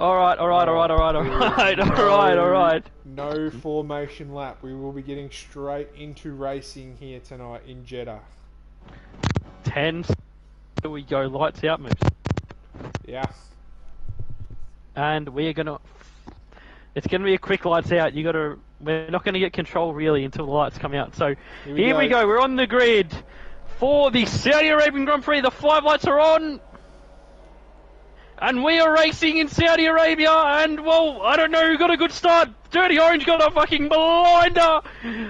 Alright. No formation lap. We will be getting straight into racing here tonight in Jeddah. 10. Here we go. Lights out, moves. Yeah. And we're gonna... It's gonna be a quick lights out. We're not gonna get control really until the lights come out. So, here we go. We're on the grid for the Saudi Arabian Grand Prix. The 5 lights are on. And we are racing in Saudi Arabia, and, well, I don't know who got a good start. Dirty Orange got a fucking blinder.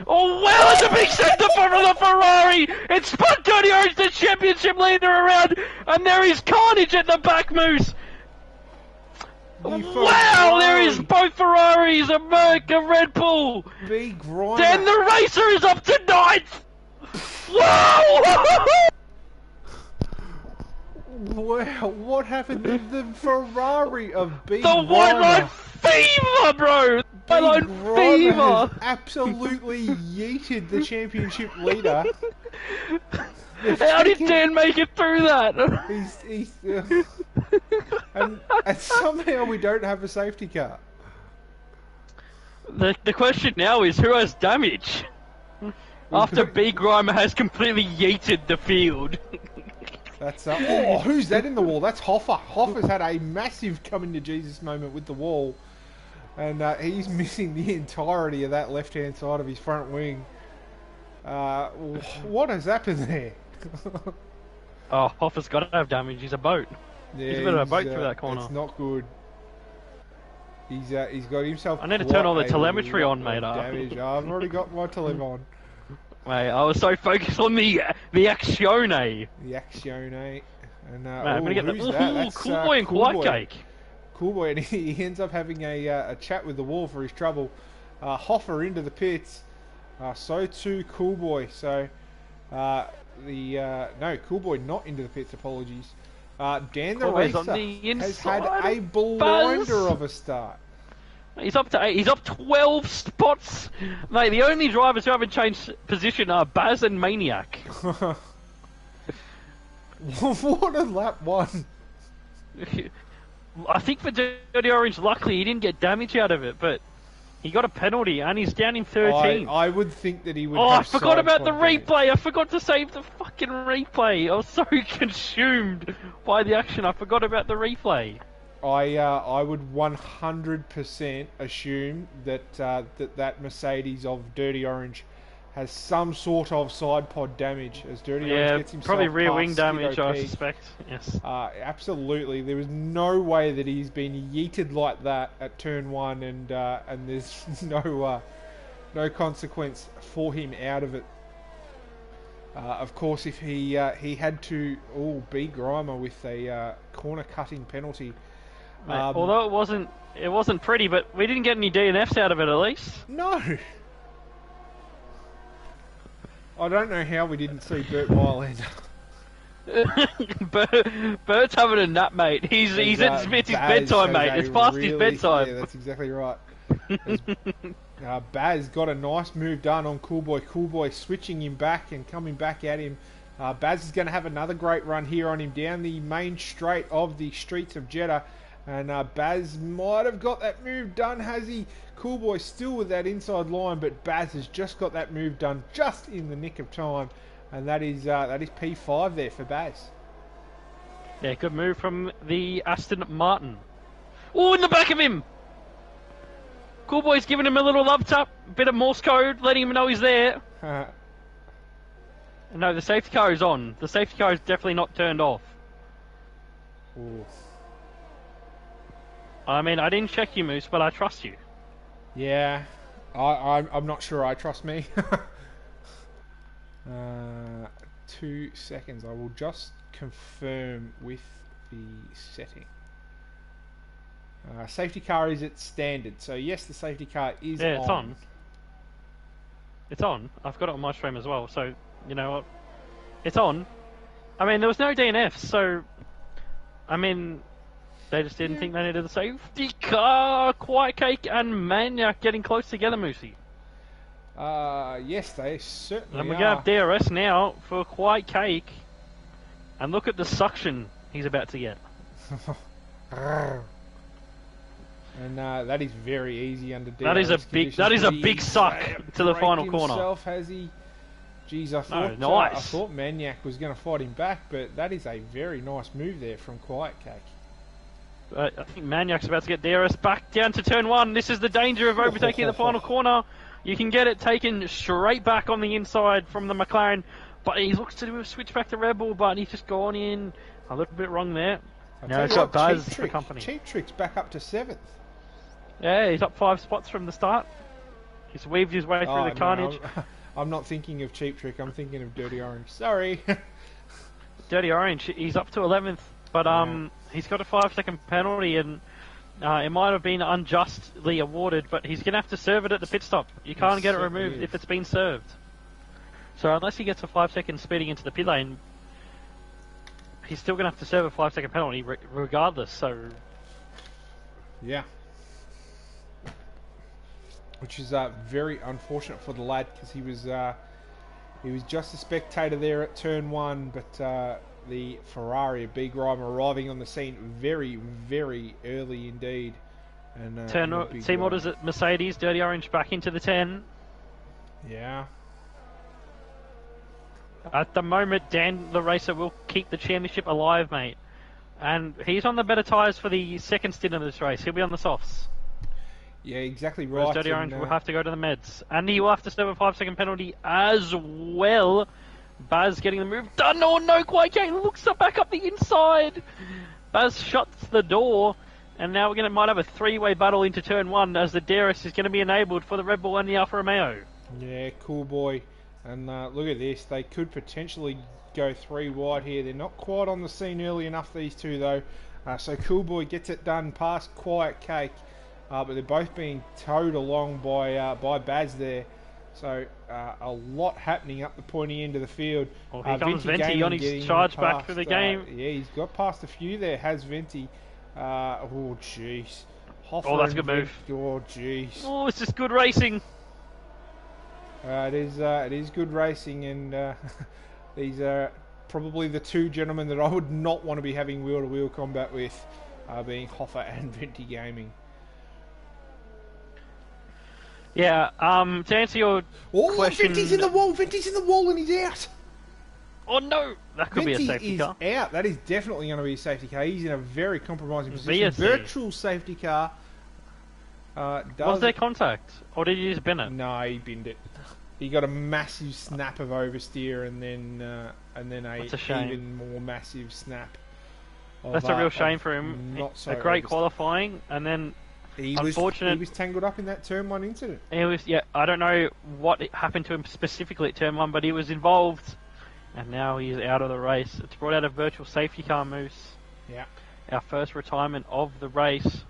Oh, well, it's a big centre for the Ferrari. It spun Dirty Orange, the championship leader, around, and there is carnage at the back, Moose. Wow, there is both Ferraris, a Merc, a Red Bull. Big Ryan. Then the racer is up to 9th. Wow! Wow, what happened to the Ferrari of Big The White Line Fever, bro! White Line Fever! Absolutely yeeted the championship leader. How did Dan make it through that? And somehow we don't have a safety car. The question now is, who has damage? After B. Grimer has completely yeeted the field. That's oh, who's that in the wall? That's Hoffer. Hoffer's had a massive coming to Jesus moment with the wall, and he's missing the entirety of that left-hand side of his front wing. What has happened there? Oh, Hoffer's got to have damage. He's a boat. Yeah, he's a bit of a boat through that corner. It's not good. He's got himself. I need to turn all the telemetry on, mate. Damage. I've already got my tele on. Mate, I was so focused on the Accione. The Accione. And I'm gonna get who's the that? That's Cool Boy and Cool White Boy. Cake. Cool Boy, and he ends up having a chat with the wall for his trouble. Hoffer into the pits. So too Cool Boy. So no, Cool Boy not into the pits. Apologies. Dan the Racer has had a blinder of a start. He's up to 8. He's up 12 spots, mate. The only drivers who haven't changed position are Baz and Maniac. What a lap one! I think for Dirty Orange, luckily he didn't get damage out of it, but he got a penalty and he's down in 13th. I would think that he would. Oh, I forgot about the replay. I forgot to save the fucking replay. I was so consumed by the action. I forgot about the replay. I would 100% assume that that Mercedes of Dirty Orange has some sort of side pod damage as Dirty Orange gets himself probably rear wing damage, I suspect. Yes. Absolutely. There was no way that he's been yeeted like that at turn 1, and there's no consequence for him out of it. Of course, if he had to be Grimer with a corner cutting penalty. Mate, although it wasn't pretty, but we didn't get any DNFs out of it at least. No. I don't know how we didn't see Bert Weiland. Bert's having a nap, mate. It's his bedtime, mate. It's past his bedtime. Yeah, that's exactly right. Baz got a nice move done on Cool Boy. Cool Boy switching him back and coming back at him. Baz is going to have another great run here on him down the main straight of the streets of Jeddah. And Baz might have got that move done, has he? Cool Boy still with that inside line, but Baz has just got that move done just in the nick of time. And that is P5 there for Baz. Yeah, good move from the Aston Martin. Oh, in the back of him! Cool Boy's giving him a little love tap, a bit of Morse code, letting him know he's there. No, the safety car is on. The safety car is definitely not turned off. Ooh. I mean, I didn't check you, Moose, but I trust you. Yeah, I'm not sure I trust me. 2 seconds. I will just confirm with the setting. Safety car is at standard, so yes, the safety car is on. Yeah, it's on. It's on. I've got it on my stream as well, so you know what? It's on. I mean, there was no DNF, so I mean, they just didn't think they needed the safety car. Quiet Cake and Maniac getting close together, Moosey. Yes, they certainly and we're going to have DRS now for Quiet Cake. And look at the suction he's about to get. And that is very easy under DRS That is a big suck to the final corner. Himself, has he? Jeez, I thought Maniac was going to fight him back, but that is a very nice move there from Quiet Cake. I think Maniac's about to get DRS back down to turn 1. This is the danger of overtaking the final corner. You can get it taken straight back on the inside from the McLaren, but he looks to do a switch back to Red Bull, but he's just gone in a little bit wrong there. Now he's got Buzz for company. Cheap Trick's back up to 7th. Yeah, he's up 5 spots from the start. He's weaved his way through the carnage. I'm not thinking of Cheap Trick, I'm thinking of Dirty Orange. Sorry. Dirty Orange, he's up to 11th, but he's got a 5-second penalty, and it might have been unjustly awarded, but he's going to have to serve it at the pit stop. You can't get it removed if it's been served. So unless he gets a 5-second speeding into the pit lane, he's still going to have to serve a 5-second penalty regardless, so... Yeah. Which is very unfortunate for the lad, because he was just a spectator there at turn 1, but the Ferrari, a big rival, arriving on the scene very, very early indeed. And team orders at Mercedes, Dirty Orange back into the 10. Yeah. At the moment, Dan the racer will keep the championship alive, mate. And he's on the better tyres for the second stint of this race. He'll be on the softs. Yeah, exactly right. Whereas Dirty Orange will have to go to the meds. And he will have to serve a 5-second penalty as well. Baz getting the move done. Oh no, Quake looks back up the inside. Baz shuts the door. And now might have a 3-way battle into turn 1 as the DRS is going to be enabled for the Red Bull and the Alfa Romeo. Yeah, cool boy. And look at this. They could potentially go 3 wide here. They're not quite on the scene early enough, these two, though. So cool boy gets it done past Quiet Cake. But they're both being towed along by Baz there. So a lot happening up the pointy end of the field. Well, here comes Venti on his charge back for the game. Yeah, he's got past a few there, has Venti. Oh, jeez. Oh, that's a good move. Oh, jeez. Oh, it's just good racing. It is good racing, and these are probably the two gentlemen that I would not want to be having wheel-to-wheel combat with, being Hoffer and Venti Gaming. Yeah, to answer your question... Venti's in the wall! Venti's in the wall and he's out! Oh no! That could be a safety car. Venti is out. That is definitely going to be a safety car. He's in a very compromising position. Virtual safety car. Was there contact? Or did he just bin it? No, he binned it. He got a massive snap of oversteer and then a even more massive snap. That's a real shame for him. A great qualifying, and then he was tangled up in that turn 1 incident. I don't know what happened to him specifically at turn 1, but he was involved, and now he's out of the race. It's brought out a virtual safety car, Moose. Yeah. Our first retirement of the race.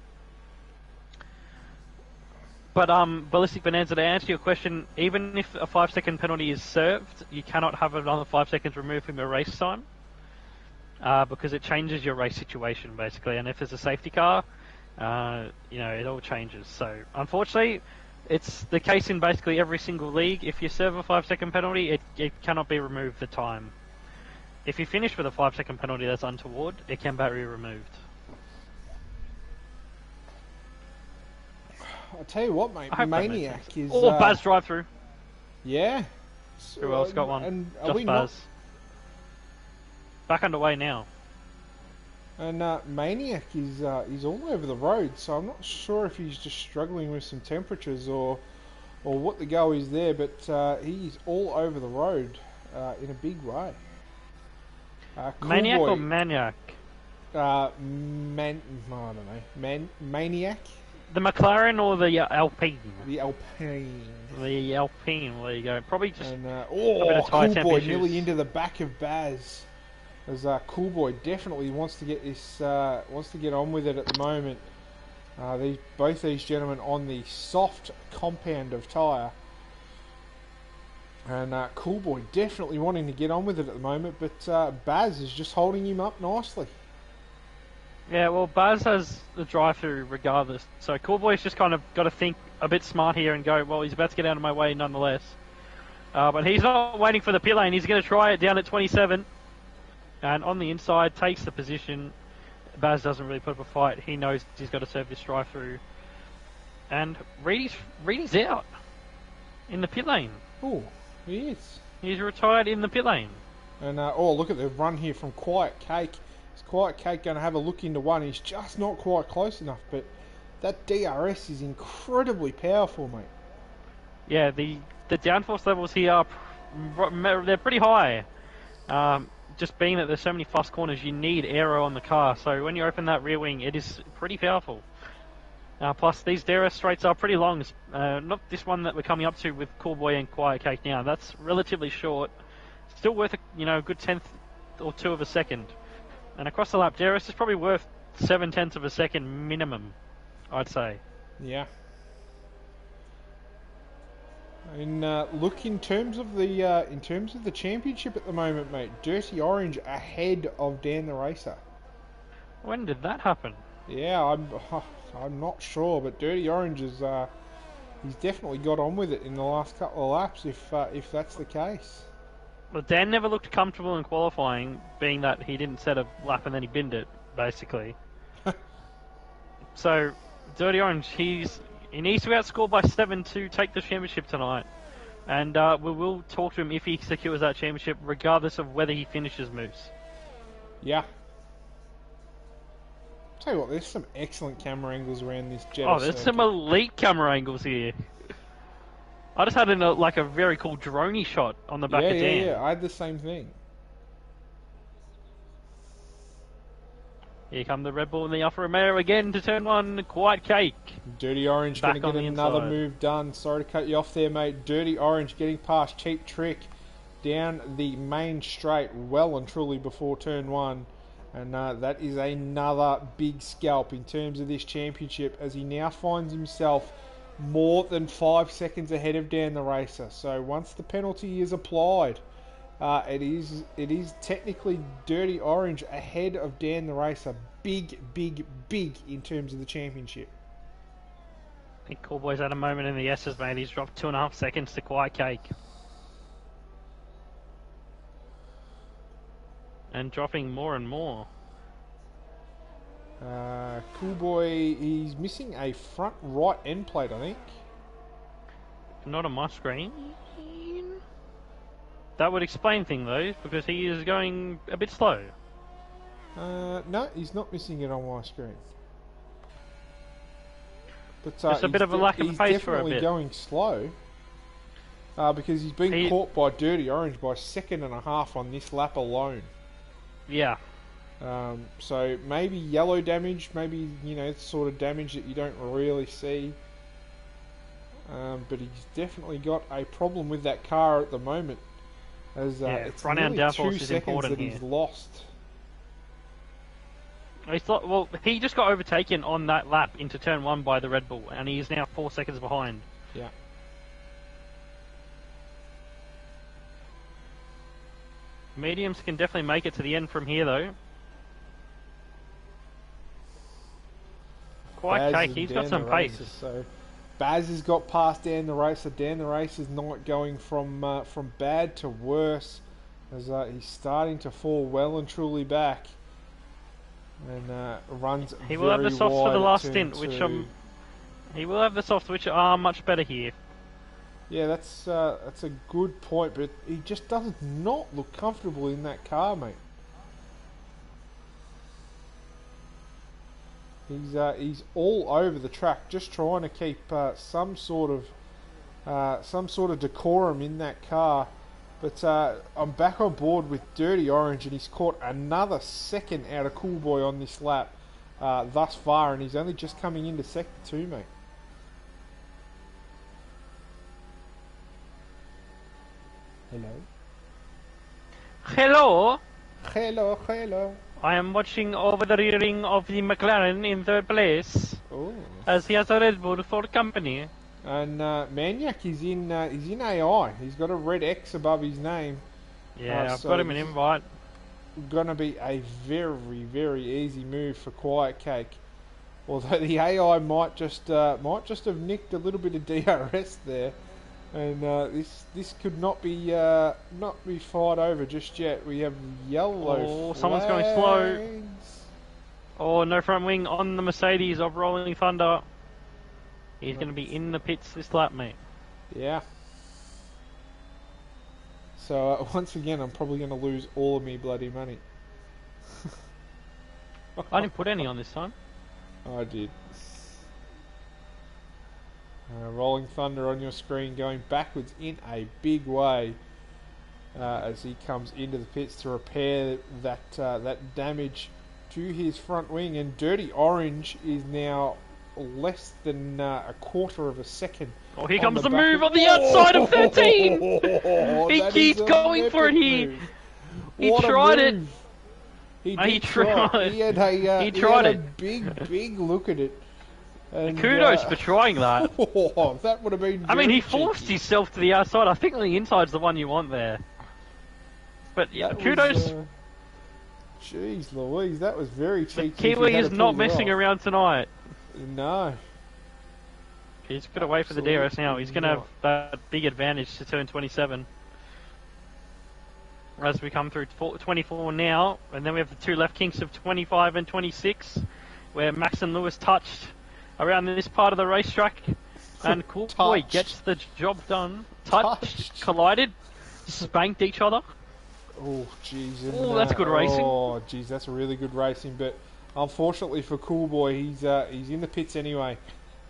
But Ballistic Bonanza, to answer your question, even if a 5-second penalty is served, you cannot have another 5 seconds removed from your race time, because it changes your race situation basically. And if there's a safety car, it all changes. So unfortunately, it's the case in basically every single league. If you serve a 5-second penalty, it cannot be removed the time. If you finish with a 5-second penalty that's untoward, it can be removed. I'll tell you what, mate. Maniac is... Oh, Baz drive-through. Yeah. Who else got one? And just Baz. Back underway now. And Maniac is all over the road, so I'm not sure if he's just struggling with some temperatures or what the go is there, but he's all over the road in a big way. Cool Maniac boy, or Maniac? I don't know. Maniac? The McLaren or the Alpine? The Alpine. The Alpine, there you go. Probably just and, a bit of Cool Boy nearly into the back of Baz. As Cool Boy definitely wants to get this, wants to get on with it at the moment. Both these gentlemen on the soft compound of tyre. And Cool Boy definitely wanting to get on with it at the moment, but Baz is just holding him up nicely. Yeah, well, Baz has the drive-through regardless, so Cool Boy's just kind of got to think a bit smart here and go, well, he's about to get out of my way nonetheless. But he's not waiting for the pit lane, he's going to try it down at 27, and on the inside takes the position. Baz doesn't really put up a fight. He knows he's got to serve this drive through. And Reedy's out in the pit lane. Oh, he is. He's retired in the pit lane. And, oh, look at the run here from Quiet Cake. Is Quiet Cake going to have a look into one? He's just not quite close enough, but that DRS is incredibly powerful, mate. Yeah, the downforce levels here are they're pretty high. Just being that there's so many fast corners, you need aero on the car. So when you open that rear wing, it is pretty powerful. Plus, these DRS straights are pretty long. Not this one that we're coming up to with Cool Boy and Quiet Cake now. That's relatively short. Still worth a good tenth or two of a second. And across the lap, DRS is probably worth 7/10 of a second minimum, I'd say. Yeah. And look, in terms of the championship at the moment, mate, Dirty Orange ahead of Dan the Racer. When did that happen? Yeah, I'm not sure, but Dirty Orange is he's definitely got on with it in the last couple of laps. If that's the case. Well, Dan never looked comfortable in qualifying, being that he didn't set a lap and then he binned it, basically. So, Dirty Orange, he needs to be outscored by 7 to take the championship tonight. And we will talk to him if he secures that championship, regardless of whether he finishes Moose. Yeah. Tell you what, there's some excellent camera angles around this Jetta. Oh, there's some elite camera angles here. I just had a very cool droney shot on the back of Dan. Yeah, I had the same thing. Here come the Red Bull and the Alfa Romeo again to turn one. Quiet Cake. Dirty Orange going to get another move done. Sorry to cut you off there, mate. Dirty Orange getting past Cheap Trick down the main straight well and truly before turn one. And that is another big scalp in terms of this championship, as he now finds himself more than 5 seconds ahead of Dan the Racer. So once the penalty is applied, it is technically Dirty Orange ahead of Dan the Racer. Big in terms of the championship. I think Cool Boy's had a moment in the S's, mate. He's dropped 2.5 seconds to Quiet Cake. And dropping more and more. Cool Boy, he's missing a front right end plate, I think. Not on my screen. That would explain things, though, because he is going a bit slow. No, he's not missing it on my screen. But just a bit of a lack of pace for a bit. He's definitely going slow. Because he's been caught by Dirty Orange by 1.5 seconds on this lap alone. Yeah. So maybe yellow damage, maybe, the sort of damage that you don't really see. But he's definitely got a problem with that car at the moment. As it's nearly 2 seconds that he's lost. He just got overtaken on that lap into turn one by the Red Bull, and he is now 4 seconds behind. Yeah. Mediums can definitely make it to the end from here, though. Quite Cake, he's got some pace. So Baz has got past Dan the Racer. Dan the Racer's not going from bad to worse, as he's starting to fall well and truly back. And runs he will have the softs for the last stint, he will have the softs, which are much better here. Yeah, that's a good point, but he just does not look comfortable in that car, mate. He's all over the track, just trying to keep some sort of decorum in that car. But I'm back on board with Dirty Orange, and he's caught another second out of Cool Boy on this lap thus far, and he's only just coming into sector 2, mate. Hello? Hello. I am watching over the rearing of the McLaren in third place, as he has a Red Bull for company. And Maniac is in AI. He's got a red X above his name. Yeah, I've got him an invite. Gonna be a very, very easy move for Quiet Cake. Although the AI might just have nicked a little bit of DRS there, and this could not be fired over just yet. We have yellow flags. Someone's going slow. Oh, no front wing on the Mercedes of Rolling Thunder. He's going to be in the pits this lap, mate. Yeah. So, once again, I'm probably going to lose all of me bloody money. I didn't put any on this time. I did. Rolling Thunder on your screen going backwards in a big way as he comes into the pits to repair that damage to his front wing. And Dirty Orange is now less than a quarter of a second. Oh, here comes the move on the outside of 13! He keeps going for it here. He tried it. He tried. He had a big look at it. And, kudos for trying that. Oh, that would have been. I mean, he cheeky. forced himself to the outside. I think the inside's the one you want there. But yeah, kudos. Jeez Louise, that was very cheeky. The Kiwi is not messing around tonight. No. He's got to wait for the DRS now. He's going to have that big advantage to turn 27. As we come through 24 now, and then we have the two left kinks of 25 and 26, where Max and Lewis touched around this part of the racetrack, and Cool Boy gets the job done. Touched, collided, spanked each other. Oh, jeez. Oh, that's good racing. Oh, jeez, that's really good racing. But unfortunately for Cool Boy, he's in the pits anyway,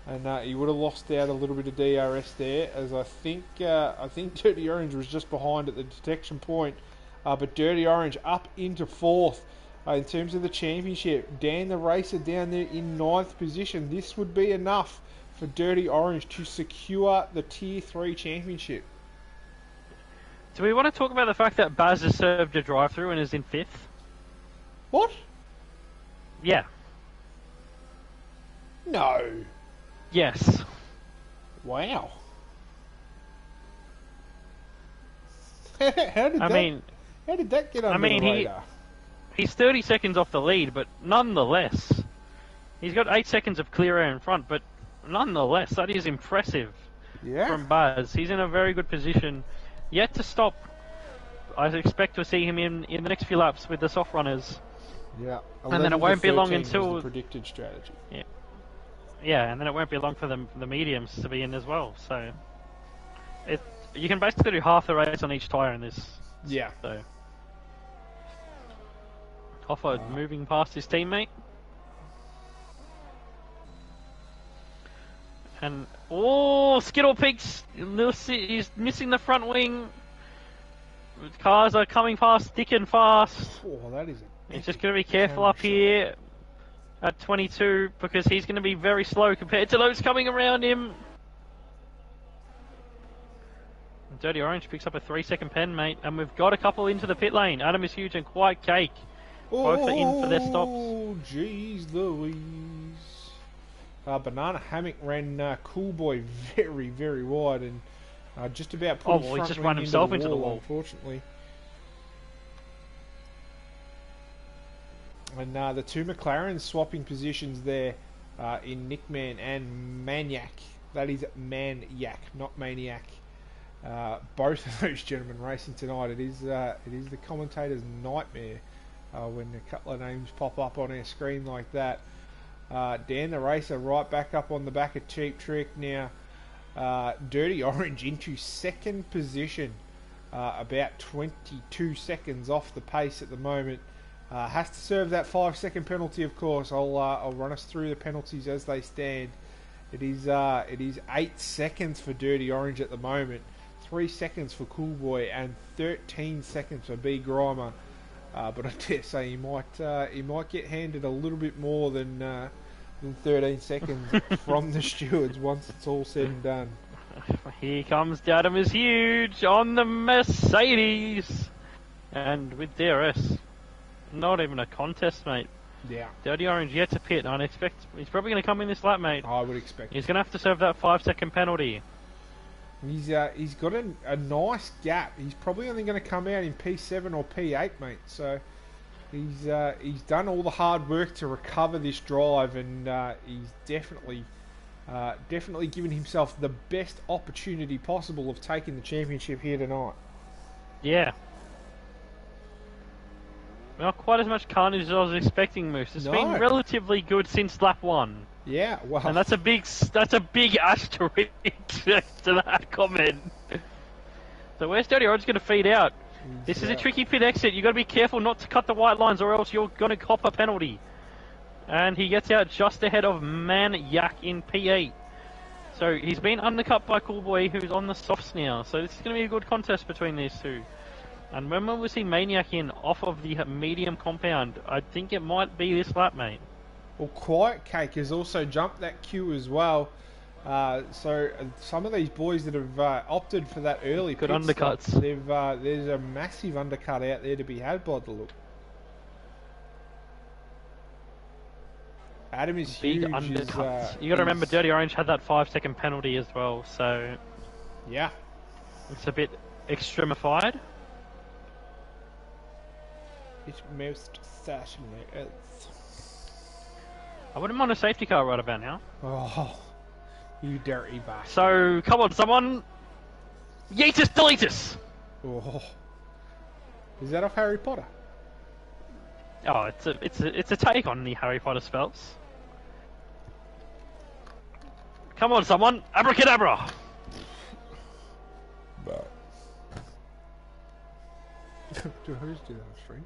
and he would have lost out a little bit of DRS there, as I think Dirty Orange was just behind at the detection point. But Dirty Orange up into fourth. In terms of the championship, Dan the Racer down there in 9th position. This would be enough for Dirty Orange to secure the Tier 3 championship. Do we want to talk about the fact that Baz has served a drive-through and is in 5th? What? Yeah. No. Yes. Wow. How did that get under the radar? He's 30 seconds off the lead, but nonetheless, he's got 8 seconds of clear air in front, but nonetheless, that is impressive from Baz. He's in a very good position. Yet to stop. I expect to see him in the next few laps with the soft runners. Yeah. And then it won't be long until the predicted strategy. Yeah, and then it won't be long for the mediums to be in as well. So you can basically do half the race on each tyre in this. Yeah. So Hoffa moving past his teammate. And Skittle Peaks, he's missing the front wing. Cars are coming past, thick and fast. Oh, that is. He's just going to be careful up here at 22 because he's going to be very slow compared to those coming around him. Dirty Orange picks up a 3-second pen, mate, and we've got a couple into the pit lane. Adam is huge and Quite Cake. Both are in for their stops. Oh, jeez Louise. Banana Hammock ran Cool Boy very, very wide and just about put his front he just wing run himself into the wall, wall. Unfortunately. And the two McLarens swapping positions there in Nickman and Maniac. That is Maniac, not Maniac. Both of those gentlemen racing tonight. It is the commentator's nightmare when a couple of names pop up on our screen like that. Dan the Racer right back up on the back of Cheap Trick now. Dirty Orange into second position, about 22 seconds off the pace at the moment. Has to serve that 5-second penalty, of course. I'll run us through the penalties as they stand. It is 8 seconds for Dirty Orange at the moment, 3 seconds for Cool Boy, and 13 seconds for B Grimer. But I dare say he might get handed a little bit more than 13 seconds from the stewards once it's all said and done. Here comes Adam is huge on the Mercedes, and with DRS. Not even a contest, mate. Yeah. Dirty Orange yet to pit. I expect he's probably going to come in this lap, mate. I would expect. He's going to have to serve that 5-second penalty. He's got a nice gap. He's probably only going to come out in P7 or P8, mate. So he's done all the hard work to recover this drive, and he's definitely given himself the best opportunity possible of taking the championship here tonight. Yeah. Not quite as much carnage as I was expecting, Moose. It's been No. relatively good since lap 1. Yeah, well, And that's a big asterisk to that comment. So where's Dirty Rod's going to feed out? This is a tricky pit exit. You've got to be careful not to cut the white lines or else you're going to cop a penalty. And he gets out just ahead of Maniac in P8. So he's been undercut by Coolboy, who's on the softs now. So this is going to be a good contest between these two. And when we see Maniac in off of the medium compound, I think it might be this lap, mate. Well, Quiet Cake has also jumped that queue as well. So some of these boys that have opted for that early good pit undercuts. Stop, there's a massive undercut out there to be had by the look. Adam is Big huge. undercuts. You got to remember, Dirty Orange had that 5-second penalty as well, so yeah, it's a bit extremified. It most certainly is. I wouldn't mind a safety car right about now. Oh, you dirty bastard! So come on, someone, Yeetus Deletus. Oh, is that off Harry Potter? Oh, it's a take on the Harry Potter spells. Come on, someone, abracadabra. But do I just do that on stream?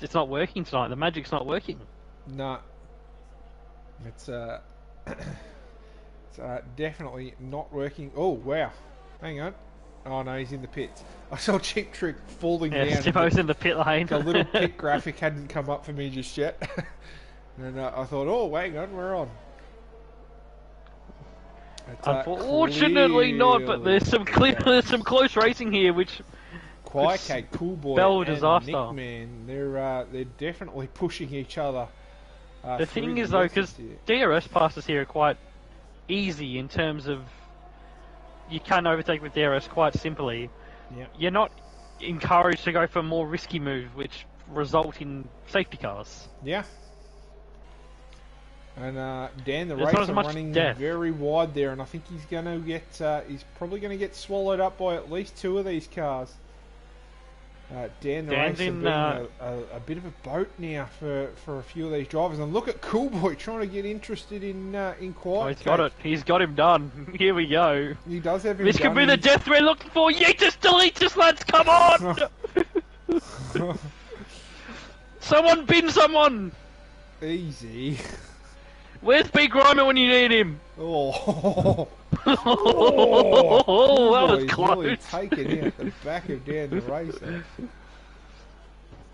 It's not working tonight. The magic's not working. No, it's definitely not working. Oh wow, hang on. Oh no, he's in the pits. I saw Cheap Trick falling down. Stimo's in the pit lane. A little pit graphic hadn't come up for me just yet, and I thought, oh hang on, we're on. It's, unfortunately not, but there's some close racing here, which Quiet Cake, Coolboy, spell and disaster. Nickman, they're definitely pushing each other. The thing is though, because DRS passes here are quite easy in terms of you can overtake with DRS quite simply. Yep. You're not encouraged to go for more risky moves, which result in safety cars. Yeah. And Dan, the There's race not as are much running death. very wide there, and I think he's going to get, he's probably going to get swallowed up by at least two of these cars. Dan, the Dan's race in, a bit of a boat now for a few of these drivers, and look at Coolboy trying to get interested in Quiet. Oh, he's got it. He's got him done. Here we go. He does have him This done. could be the death we're looking for. Yeetus, Deletus, lads, come on! Someone bin someone! Easy. Where's Big Grimer when you need him? Oh, Oh, that was he's close. really taken out the back of Dan the racer.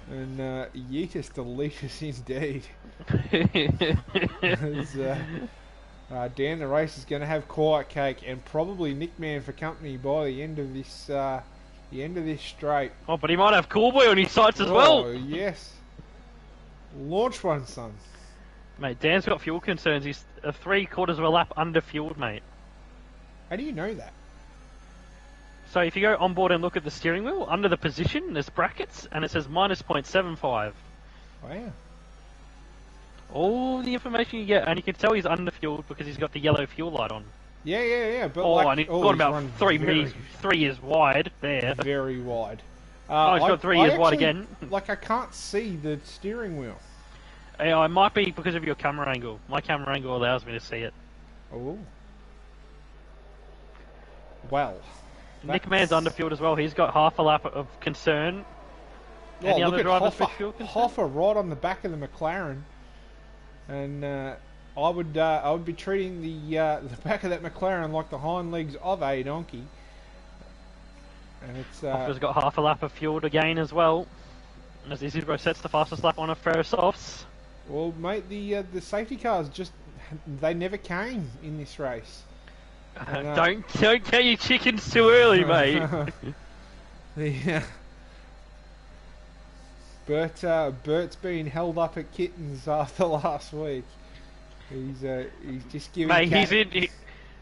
And Yeetus Deletus indeed. As, Dan the race is going to have Quiet Cake and probably Nickman for company by the end of this straight. Oh, but he might have Coolboy on his sights as well. Oh yes. Launch one, son. Mate, Dan's got fuel concerns. He's 3/4 of a lap under fueled, mate. How do you know that? So if you go on board and look at the steering wheel, under the position, there's brackets, and it says -0.75. Wow. All the information you get, and you can tell he's under fueled because he's got the yellow fuel light on. Yeah. But Oh, like, and he's got about run 3 years wide there. very wide. Oh, he's got 3 years wide again. Like, I can't see the steering wheel. It might be because of your camera angle. My camera angle allows me to see it. Oh. Well. Nick Man's underfueled as well. He's got half a lap of concern. Any look other at drivers Hoffa. with fuel concern? Hoffa right on the back of the McLaren. And I would be treating the back of that McLaren like the hind legs of a donkey. And it's Hoffa's got half a lap of fuel to gain as well. As Isidro sets the fastest lap on a fair softs. well, mate, the safety cars they never came in this race. And, Don't get your chickens too early, mate. Bert's been held up at Kittens after last week. He's just giving.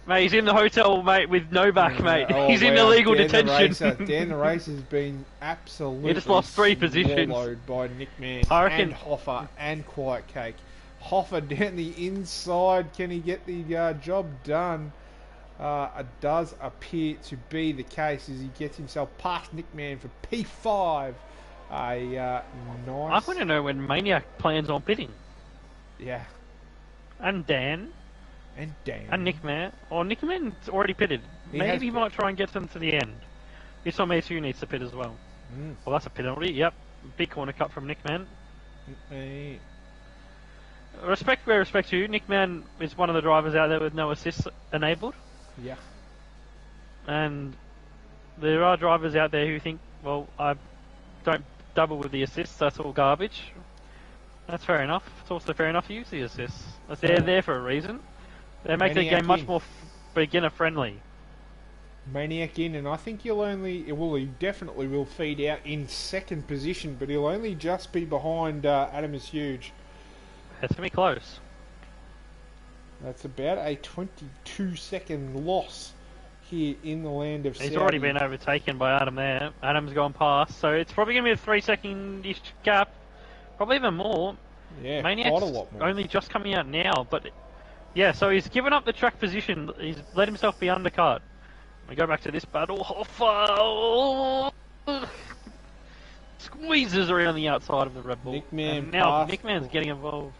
Mate, he's in the hotel, mate, with no back, mate. He's in illegal detention. Dan the race has been absolutely. He just lost 3 positions. Swallowed by Nick Man I reckon- and Hoffa and Quiet Cake. Hoffa down the inside. Can he get the job done? It does appear to be the case as he gets himself past Nick Man for P5. a I nice... want to know when Maniac plans on pitting. Yeah. And Dan. And Dan. And Nickman. Or Nickman's already pitted. Maybe he might try and get them to the end. This one makes you needs to pit as well. Well, that's a penalty. Yep. Big corner cut from Nickman. Respect where respect to you. Nickman is one of the drivers out there with no assists enabled. Yeah. And there are drivers out there who think, well, I don't double with the assists, that's all garbage. That's fair enough. It's also fair enough to use the assists. They're there for a reason. They make the game much more beginner friendly. Maniac in, and I think he'll only... Well, he definitely will feed out in second position, but he'll only just be behind Adam is Huge. It's going to be close. That's about a 22-second loss here in the land of Saudi. He's already been overtaken by Adam there. Adam's gone past, so it's probably going to be a 3-second-ish gap. Probably even more. Yeah, Maniac's quite a lot more. Only just coming out now, but... Yeah, so he's given up the track position. He's let himself be undercut. We go back to this battle. Hoffa squeezes around the outside of the Red Bull. Nickman and now passed. Nickman's getting involved.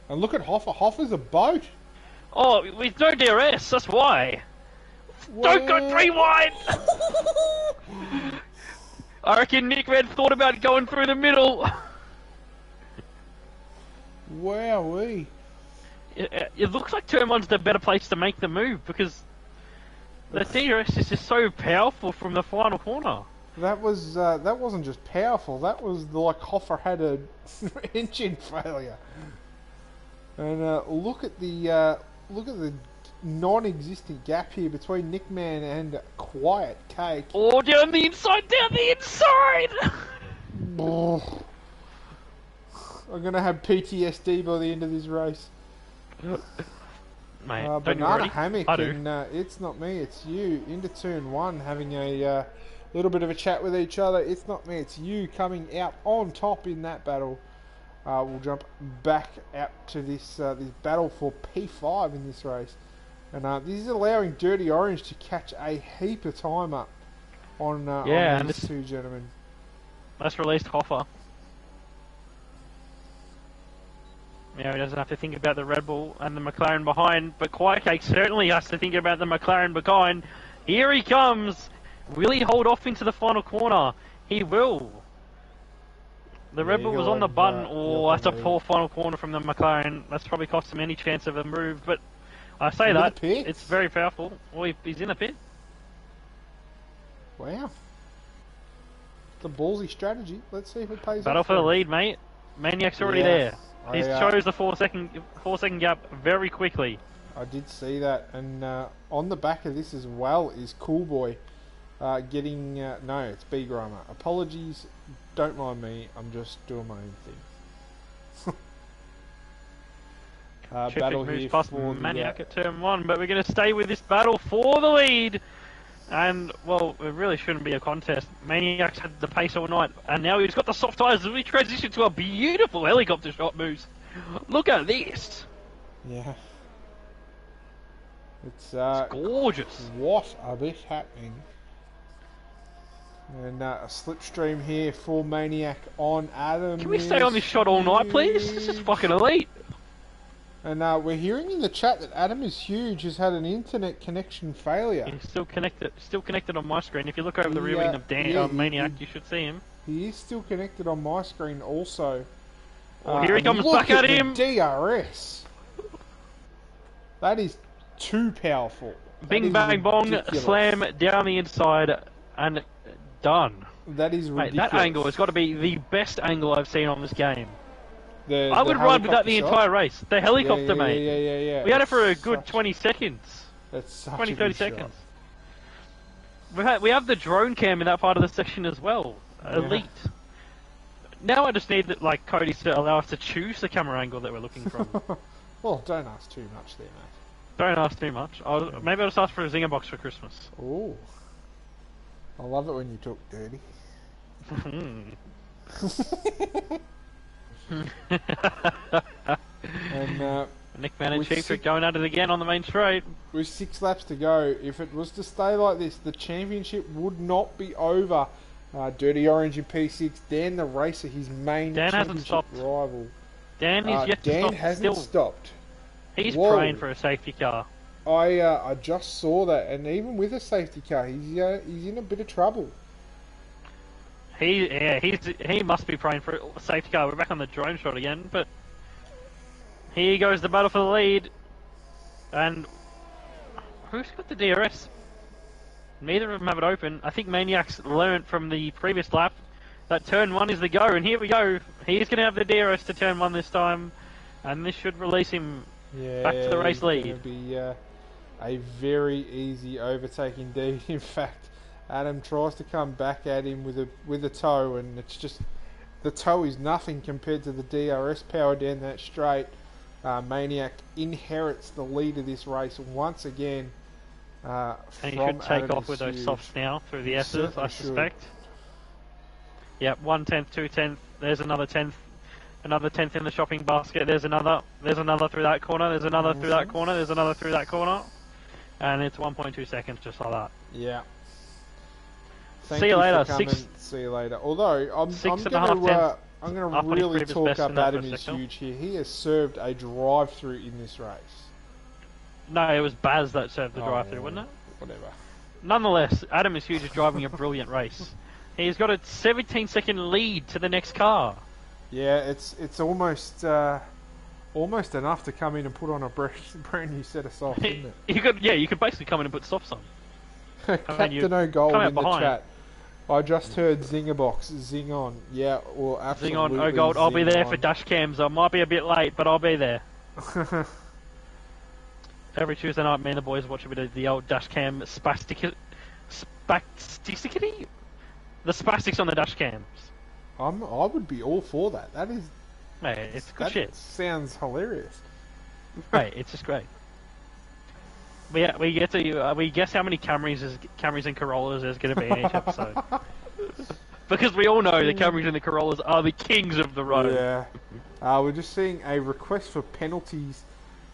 And look at Hoffa. Hoffa's a boat. Oh, with no DRS, that's why. Whoa. Don't go 3 wide! I reckon Nickman thought about going through the middle. Wowee. It looks like Turn 1's the better place to make the move because the DRS is just so powerful from the final corner. That wasn't just powerful. That was like Hoffa had a engine failure. And look at the non-existent gap here between Nickman and Quiet Cake. Oh, down the inside! Oh. I'm gonna have PTSD by the end of this race. Mate, don't Banana you Hammock and It's Not Me, It's You into turn 1, having a little bit of a chat with each other. It's Not Me, It's You coming out on top in that battle. We'll jump back out to this battle for P5 in this race. And this is allowing Dirty Orange to catch a heap of time up on these two gentlemen. Let's release Hoffa. Yeah, he doesn't have to think about the Red Bull and the McLaren behind, but Quiet Cake certainly has to think about the McLaren behind. Here he comes! Will he hold off into the final corner? He will. The Red Bull was on the button. Oh, that's a poor final corner from the McLaren. That's probably cost him any chance of a move, but I say that, it's very powerful. Oh, he's in the pit. Wow. It's a ballsy strategy. Let's see if it pays off. Battle for the lead, mate. Maniac's already there. He chose the 4-second gap very quickly. I did see that, and on the back of this as well is Cool Boy getting... no, it's B Grummer. Apologies, don't mind me, I'm just doing my own thing. Battle here past for Maniac at turn 1, but we're going to stay with this battle for the lead. And, well, it really shouldn't be a contest. Maniac's had the pace all night, and now he's got the soft tyres as we transition to a beautiful helicopter shot moves. Look at this. Yeah. It's gorgeous. What a bit happening. And a slipstream here for Maniac on Adam. Can we stay on this shot all night, please? This is fucking elite. And we're hearing in the chat that Adam is Huge has had an internet connection failure. He's still connected on my screen. If you look over the rear wing of Maniac, you should see him. He is still connected on my screen also. Oh, here he comes back at him. DRS. That is too powerful. Bing bang bong, slam down the inside, and done. That is ridiculous. Mate, that angle has got to be the best angle I've seen on this game. I would ride with that the entire race. The helicopter, mate. Yeah. We had it for a good 20 seconds. That's such 20, a 30 good seconds. Shot. We have the drone cam in that part of the section as well. Elite. Now I just need like Cody to allow us to choose the camera angle that we're looking from. Well, don't ask too much there, mate. Don't ask too much. Maybe I'll just ask for a zinger box for Christmas. Oh. I love it when you talk dirty. And Nickman and Cheap Trick going at it again on the main straight. With 6 laps to go, if it was to stay like this, the championship would not be over Dirty Orange in P6. Dan the Racer, his main Dan hasn't championship stopped. rival. Dan is yet to Dan stop. hasn't stopped. He's Whoa. praying for a safety car. I just saw that, and even with a safety car, he's in a bit of trouble. He must be praying for a safety car. We're back on the drone shot again, but here goes the battle for the lead. And who's got the DRS? Neither of them have it open. I think Maniac's learned from the previous lap that turn 1 is the go, and here we go. He's going to have the DRS to turn 1 this time, and this should release him back to the race lead. It's going to be a very easy overtake indeed. In fact, Adam tries to come back at him with a toe, and it's just the toe is nothing compared to the DRS power down that straight. Maniac inherits the lead of this race once again. And he should take off with those softs now through the S's, I suspect. Yep, 1/10, 2/10. There's another 10th. Another 10th in the shopping basket. There's another through that corner. There's another through that corner. There's another through that corner. And it's 1.2 seconds just like that. Yeah. See you later. See you later. Although I'm going to really talk up Adam is huge here. He has served a drive-through in this race. No, it was Baz that served the drive-through, wasn't it? Whatever. Nonetheless, Adam is huge is driving a brilliant race. He's got a 17-second lead to the next car. Yeah, it's almost enough to come in and put on a brand new set of softs, isn't it? You could basically come in and put softs on. Captain O'Gold in the chat. I just heard Zinger Box, zing on. Yeah, well, absolutely. Zing on, O'Gold. I'll be there for dash cams. I might be a bit late, but I'll be there. Every Tuesday night, me and the boys watch a bit of the old dash cam spasticity? The spastics on the dash cams. I would be all for that. That is... Hey, it's good shit. Sounds hilarious. Hey, it's just great. We guess how many Camrys and Corollas there's going to be in each episode. Because we all know the Camrys and the Corollas are the kings of the road. Yeah. We're just seeing a request for penalties.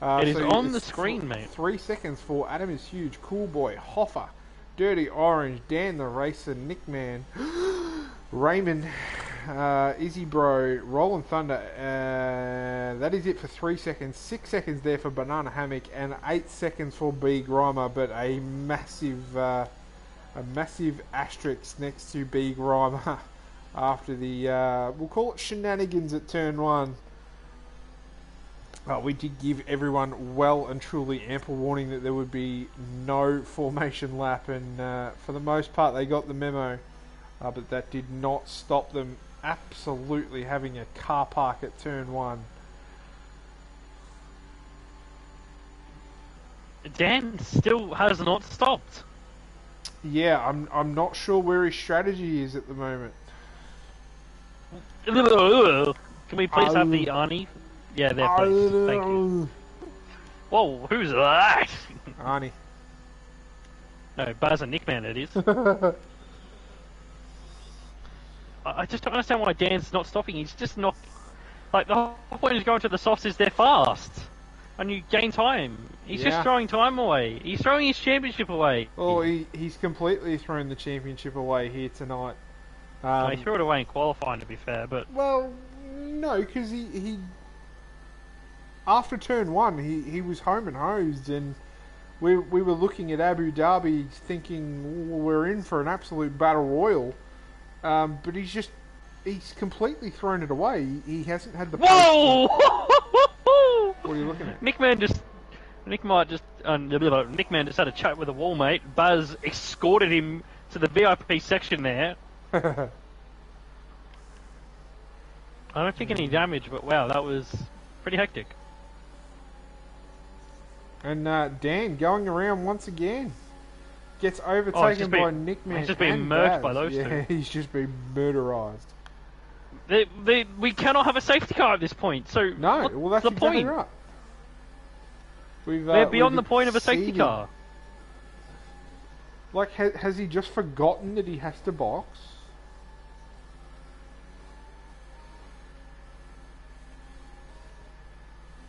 It is on the screen, mate. 3 seconds for Adam is huge, Cool Boy, Hoffer, Dirty Orange, Dan the Racer, Nickman, Raymond, Izzy Bro, Roland Thunder. That is it for 3 seconds. 6 seconds there for Banana Hammock, and 8 seconds for B Grimer. But a massive asterisk next to B Grimer after the we'll call it shenanigans at turn 1. We did give everyone well and truly ample warning that there would be no formation lap, and for the most part they got the memo, but that did not stop them absolutely having a car park at turn 1. Dan still has not stopped. Yeah, I'm not sure where his strategy is at the moment. Can we please have the Arnie? Yeah, there, please. Thank you. Whoa, who's that? Arnie. No, Baz and Nickman it is. I just don't understand why Dan's not stopping. He's just not... Like, the whole point is going to the softs is they're fast. And you gain time. He's just throwing time away. He's throwing his championship away. Oh, he's completely thrown the championship away here tonight. He threw it away in qualifying, to be fair, but... Well, no, because he after turn 1, he was home and hosed, and we were looking at Abu Dhabi thinking we're in for an absolute battle royal, but he's completely thrown it away. He hasn't had the... Whoa! What are you looking at? Nickman just had a chat with a wallmate. Buzz escorted him to the VIP section there. I don't think any damage, but wow, that was pretty hectic. And Dan going around once again. Gets overtaken by Nickman. He's just been murked by those two. Yeah, he's just been murderized. We cannot have a safety car at this point, so no, well that's the exactly point. Right. We're beyond the point of a safety car. Like, has he just forgotten that he has to box?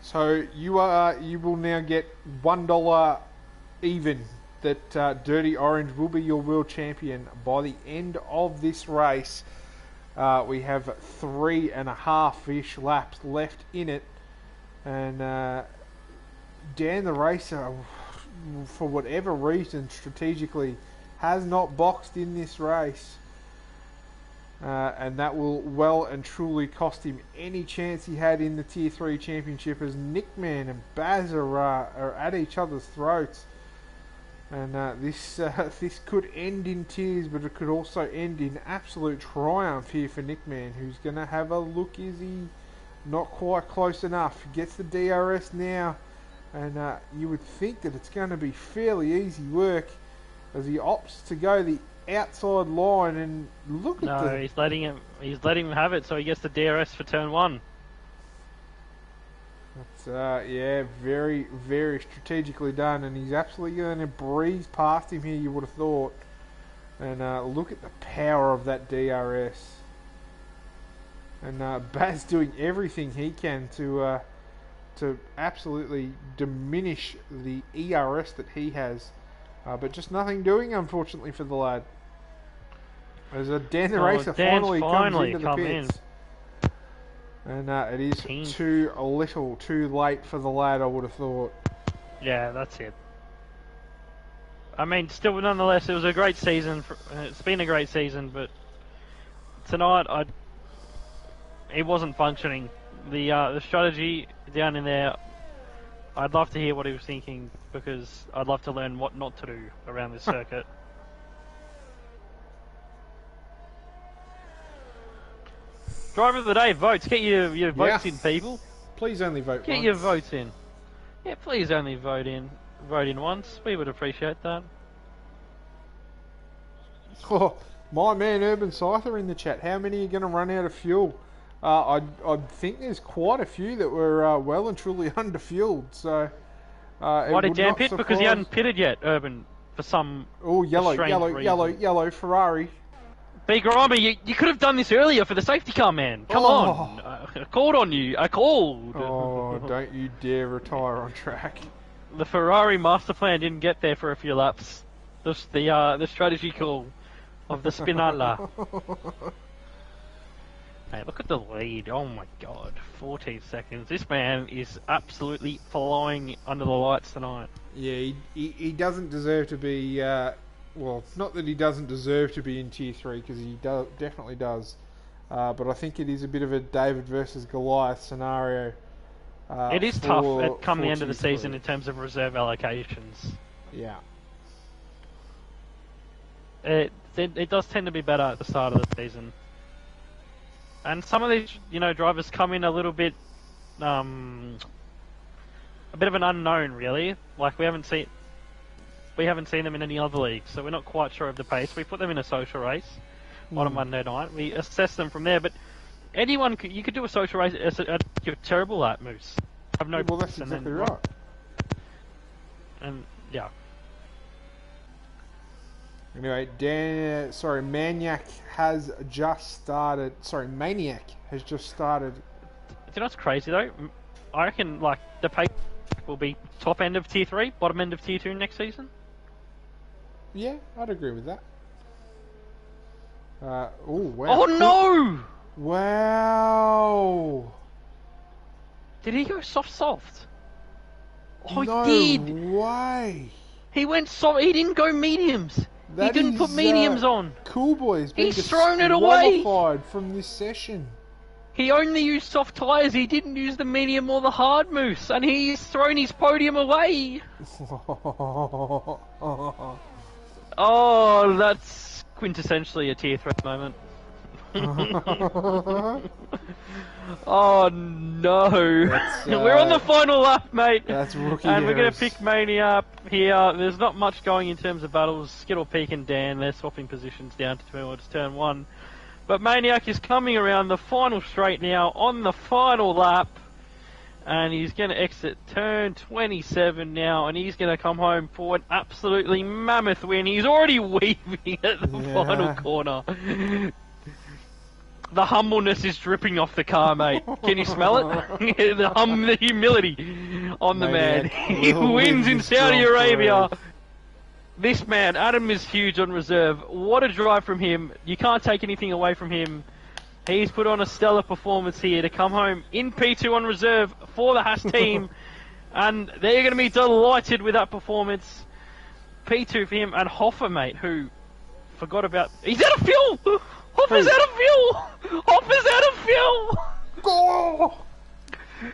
So you will now get $1 even that Dirty Orange will be your world champion by the end of this race. We have 3.5-ish laps left in it, and Dan the Racer, for whatever reason, strategically has not boxed in this race, and that will well and truly cost him any chance he had in the Tier 3 Championship, as Nickman and Baz are at each other's throats. And this could end in tears, but it could also end in absolute triumph here for Nickman, who's going to have a look. Is he not quite close enough? He gets the DRS now, and you would think that it's going to be fairly easy work as he opts to go the outside line. And look at No, he's letting him have it, so he gets the DRS for turn 1. That's, yeah, very, very strategically done, and he's absolutely going to breeze past him here, you would have thought. And look at the power of that DRS. And Baz doing everything he can to absolutely diminish the ERS that he has. But just nothing doing, unfortunately, for the lad. As Dan the Racer finally comes into the pits. And it is too little, too late for the lad, I would have thought. Yeah, that's it. I mean, still, nonetheless, it was a great season. It's been a great season, but tonight, it wasn't functioning. The strategy down in there, I'd love to hear what he was thinking, because I'd love to learn what not to do around this circuit. Driver of the day, votes. Get your votes in, people. Please only vote Get once. your votes in. Yeah, please only vote in once. We would appreciate that. Oh, my man Urban Scyther in the chat. How many are going to run out of fuel? I think there's quite a few that were well and truly underfueled. So why did Dan pit? Because he hadn't pitted yet, Urban, for some yellow Ferrari. Big Rama, you could have done this earlier for the safety car, man. Come on. I called on you. I called. Oh, don't you dare retire on track. The Ferrari master plan didn't get there for a few laps. The strategy call of the Spinella. Hey, look at the lead. Oh my god. 14 seconds. This man is absolutely flying under the lights tonight. Yeah, he doesn't deserve to be... well, not that he doesn't deserve to be in Tier 3, because he definitely does. But I think it is a bit of a David versus Goliath scenario. It is tough come the end of the season in terms of reserve allocations. Yeah. It does tend to be better at the start of the season. And some of these, drivers come in a little bit, a bit of an unknown, really. Like, we haven't seen them in any other leagues, so we're not quite sure of the pace. We put them in a social race on a Monday night. We assess them from there, but you could do a social race you're terrible at, Moose. Have no. Well, that's exactly right. And yeah. Anyway, Maniac has just started. Maniac has just started. Do you know what's crazy though? I reckon the pace will be top end of Tier 3, bottom end of Tier 2 next season. Yeah, I'd agree with that. Oh, wow. Oh, no! Wow. Did he go soft? Oh, no he did. Way. He went soft. He didn't go mediums. He didn't put mediums on. Cool boys. He's thrown it away. From this session. He only used soft tyres. He didn't use the medium or the hard, Moose, and he's thrown his podium away. Oh, that's quintessentially a Tier 3 moment. Oh no! We're on the final lap, mate. That's rookie and we're going to pick Mania up here. There's not much going in terms of battles. Skittle, Peak and Dan, they're swapping positions down towards turn 1. But Maniac is coming around the final straight now on the final lap. And he's going to exit turn 27 now, and he's going to come home for an absolutely mammoth win. He's already weaving at the final corner. The humbleness is dripping off the car, mate. Can you smell it? the humility on the man. He wins in Saudi Arabia. This man, Adam is huge on reserve. What a drive from him. You can't take anything away from him. He's put on a stellar performance here to come home in P2 on reserve for the Haas team. And they're going to be delighted with that performance. P2 for him. And Hoffer, mate, who forgot about... He's out of fuel! Hoffer's out of fuel! Hoffer's out of fuel! Go!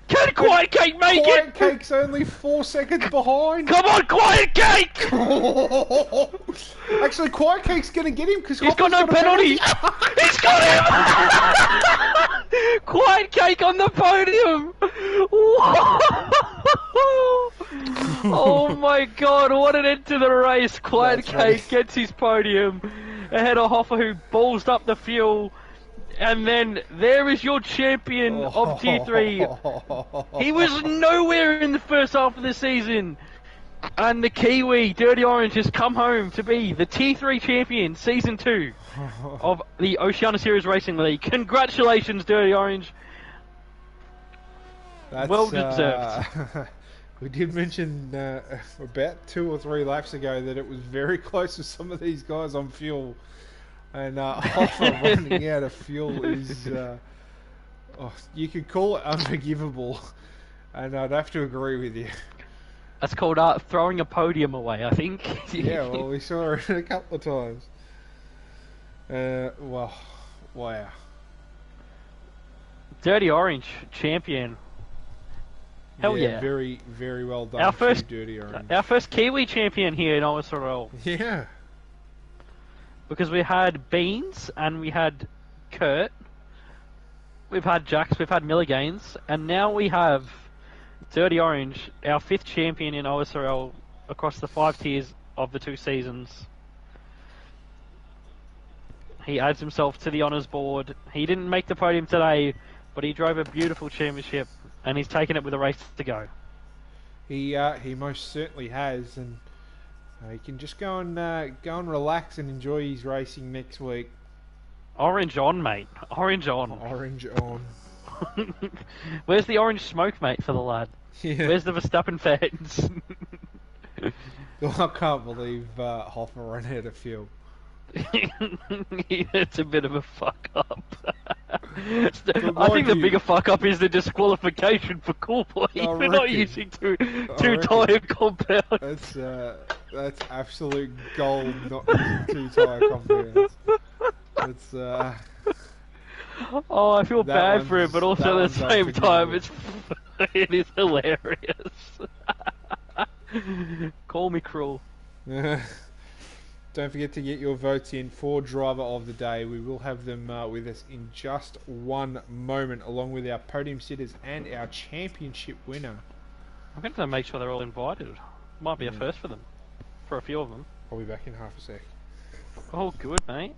Can Quiet Cake make Quiet it? Cake's only 4 seconds behind. Come on, Quiet Cake! Actually, Quiet Cake's going to get him because He's got no penalty. He's got him! Quiet Cake on the podium! Oh my god, what an end to the race. Quiet Cake gets his podium ahead of Hoffer, who ballsed up the fuel. And then there is your champion of Tier 3. He was nowhere in the first half of the season. And the Kiwi, Dirty Orange, has come home to be the Tier 3 champion, Season 2 of the Oceania Series Racing League. Congratulations, Dirty Orange. Well deserved. We did mention about 2 or 3 laps ago that it was very close to some of these guys on fuel. And Hoffer running out of fuel is, you could call it unforgivable, and I'd have to agree with you. That's called throwing a podium away, I think. Yeah, well, we saw it a couple of times. Well, wow. Dirty Orange, champion. Hell yeah. Very, very well done Dirty Orange. Our first Kiwi champion here in OSRL. Yeah. Because we had Beans, and we had Kurt, we've had Jax, we've had Milligains, and now we have Dirty Orange, our 5th champion in OSRL across the 5 tiers of the 2 seasons. He adds himself to the honours board. He didn't make the podium today, but he drove a beautiful championship, and he's taken it with a race to go. He most certainly has, and he can just go and relax and enjoy his racing next week. Orange on, mate. Orange on. Orange on. Where's the orange smoke, mate, for the lad? Yeah. Where's the Verstappen fans? I can't believe Hoffer ran out of fuel. It's a bit of a fuck up. I think the bigger fuck up is the disqualification for Coolboy for not using two tyre compounds. That's absolute gold, not using 2 tyre compounds. It's oh, I feel bad for him, but also at the same time, it is hilarious. Call me cruel. Don't forget to get your votes in for Driver of the Day. We will have them with us in just one moment, along with our podium sitters and our championship winner. I'm going to make sure they're all invited. Might be a first for them, for a few of them. I'll be back in half a sec. Oh, good, mate.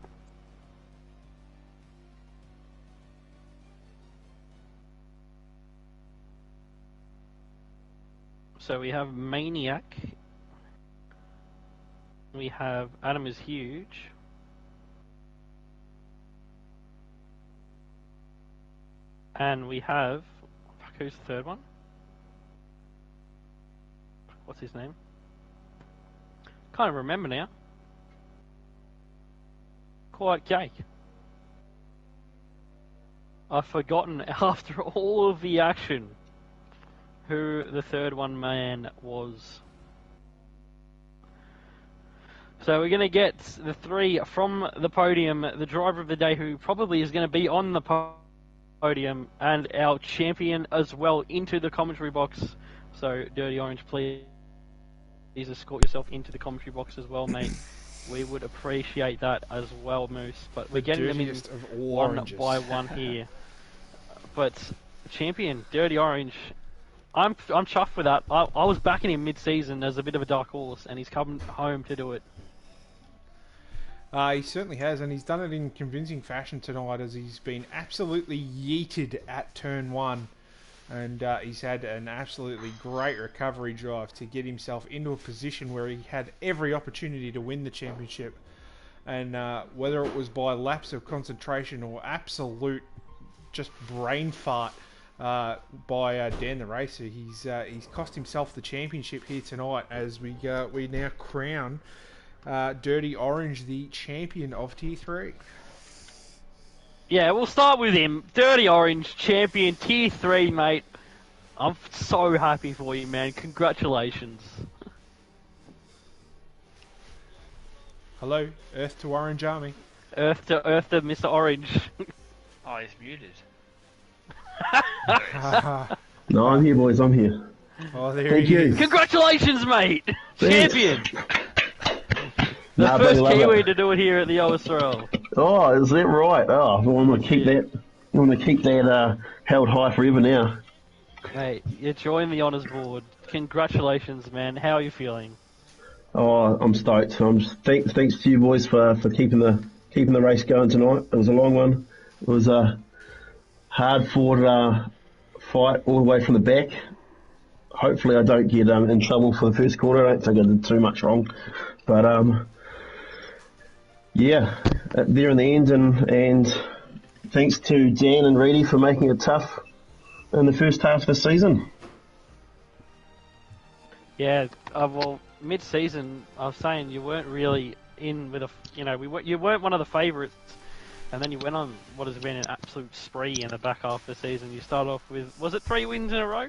So we have Maniac. We have Adam is huge. And we have... Fuck, who's the third one? What's his name? Can't remember now. Quiet Cake. I've forgotten after all of the action who the third one man was. So we're going to get the 3 from the podium, the driver of the day who probably is going to be on the podium, and our champion as well into the commentary box. So Dirty Orange, please escort yourself into the commentary box as well, mate. We would appreciate that as well, Moose. But we're getting them in one by one here. But champion, Dirty Orange, I'm chuffed with that. I was backing him mid-season as a bit of a dark horse, and he's come home to do it. He certainly has, and he's done it in convincing fashion tonight, as he's been absolutely yeeted at turn 1, and he's had an absolutely great recovery drive to get himself into a position where he had every opportunity to win the championship, and whether it was by lapse of concentration or absolute just brain fart, by Dan the Racer. He's cost himself the championship here tonight as we now crown Dirty Orange the champion of Tier 3. Yeah, we'll start with him. Dirty Orange, champion, Tier 3, mate. I'm so happy for you, man. Congratulations. Hello, Earth to Orange Army. Earth to Mr. Orange. Oh, he's muted. No, I'm here, boys. I'm here. Oh, there Thank he you. is. Congratulations, mate. Thanks. Champion. The Nah, first bloody love Kiwi it. to do it here at the OSRL. Oh, is that right? Oh, well, I'm gonna keep that. I'm gonna keep that held high forever now. Mate, you joined the honours board. Congratulations, man. How are you feeling? Oh, I'm stoked. Thanks to you boys for keeping the race going tonight. It was a long one. It was a hard fought fight all the way from the back. Hopefully, I don't get in trouble for the first corner. I don't think I did too much wrong, but yeah, there in the end, and thanks to Dan and Reedy for making it tough in the first half of the season. Yeah, well, mid-season, I was saying you weren't really in with you weren't one of the favourites, and then you went on what has been an absolute spree in the back half of the season. You started off with, was it 3 wins in a row?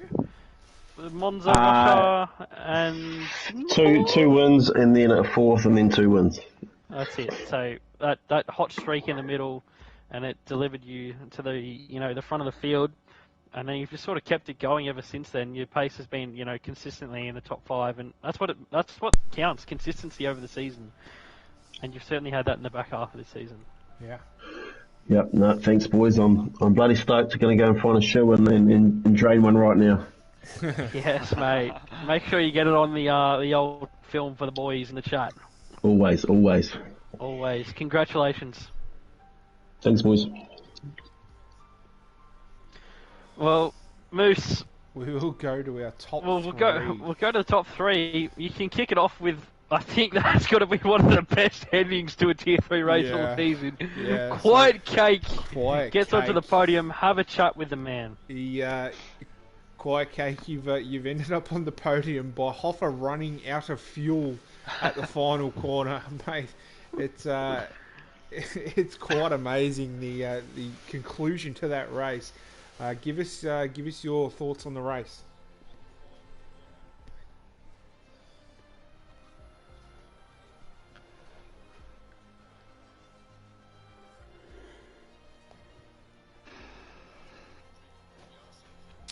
With Monza, Russia, and Two wins, and then a fourth, and then 2 wins. That's it. So that hot streak in the middle, and it delivered you to the front of the field, and then you've just sort of kept it going ever since then. Your pace has been consistently in the top 5, and that's what counts, consistency over the season. And you've certainly had that in the back half of the season. Yeah. Yep. No, thanks, boys. I'm bloody stoked. Going to go and find a shoe and drain one right now. Yes, mate. Make sure you get it on the old film for the boys in the chat. Always. Always. Congratulations. Thanks, boys. Well, Moose. We will go to our top. We'll go to the top 3. You can kick it off with. I think that's got to be one of the best endings to a Tier 3 race all season. Yeah, Quiet Cake gets Cake. onto the podium. Have a chat with the man. Quiet Cake, you've ended up on the podium by Hoffer running out of fuel at the final corner, mate. It's quite amazing the conclusion to that race. Give us your thoughts on the race.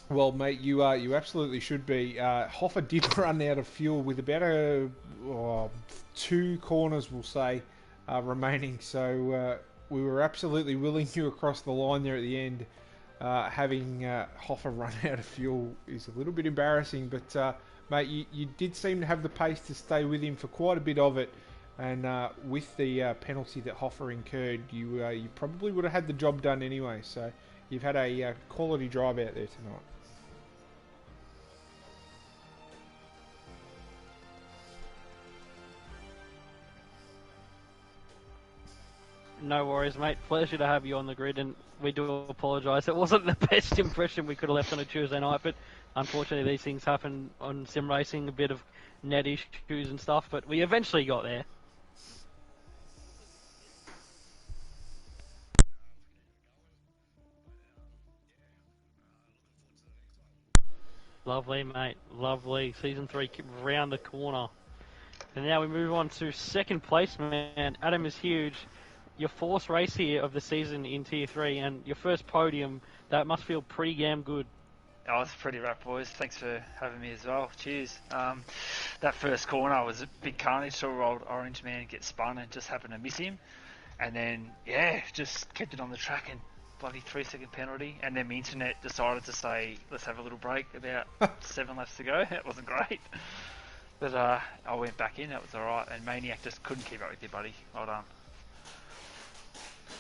Well, mate, you absolutely should be. Hoffer did run out of fuel with about 2 corners, we'll say, remaining. So we were absolutely willing you across the line there at the end. Having Hoffer run out of fuel is a little bit embarrassing, but mate, you did seem to have the pace to stay with him for quite a bit of it. And with the penalty that Hoffer incurred, you probably would have had the job done anyway. So you've had a quality drive out there tonight. No worries, mate. Pleasure to have you on the grid, and we do apologise. It wasn't the best impression we could have left on a Tuesday night, but unfortunately these things happen on sim racing, a bit of net issues and stuff, but we eventually got there. Lovely, mate. Lovely. Season 3 round the corner. And now we move on to second place, man. Adam is huge. Your 4th race here of the season in Tier 3 and your first podium. That must feel pretty damn good. Oh, it's pretty rough, boys. Thanks for having me as well. Cheers. That first corner was a big carnage. Saw old Orange Man get spun and just happened to miss him. And then, yeah, just kept it on the track and bloody 3-second penalty. And then the internet decided to say, let's have a little break about 7 laps to go. That wasn't great. But I went back in. That was all right. And Maniac just couldn't keep up with you, buddy. Well done.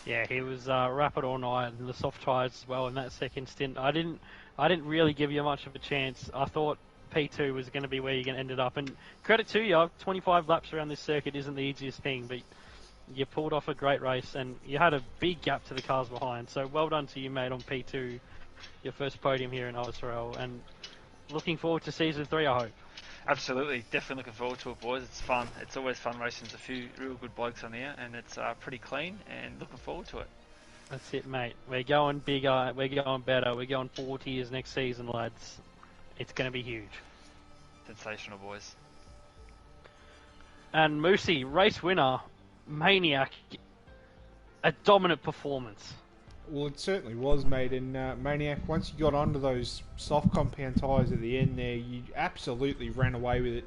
Yeah, he was rapid all night, and the soft tyres as well in that second stint. I didn't really give you much of a chance. I thought P2 was going to be where you ended up, and credit to you, 25 laps around this circuit isn't the easiest thing, but you pulled off a great race, and you had a big gap to the cars behind. So well done to you, mate, on P2. your first podium here in OSRL, and looking forward to season 3, I hope. Absolutely, definitely looking forward to it, boys. It's fun. It's always fun racing. There's a few real good blokes on here, and it's pretty clean, and looking forward to it. That's it, mate. We're going bigger, we're going better, we're going 4 tiers next season, lads. It's going to be huge. Sensational, boys. And Moosey, race winner, Maniac, a dominant performance. Well, it certainly was, mate. And Maniac, once you got onto those soft compound tyres at the end there, you absolutely ran away with it,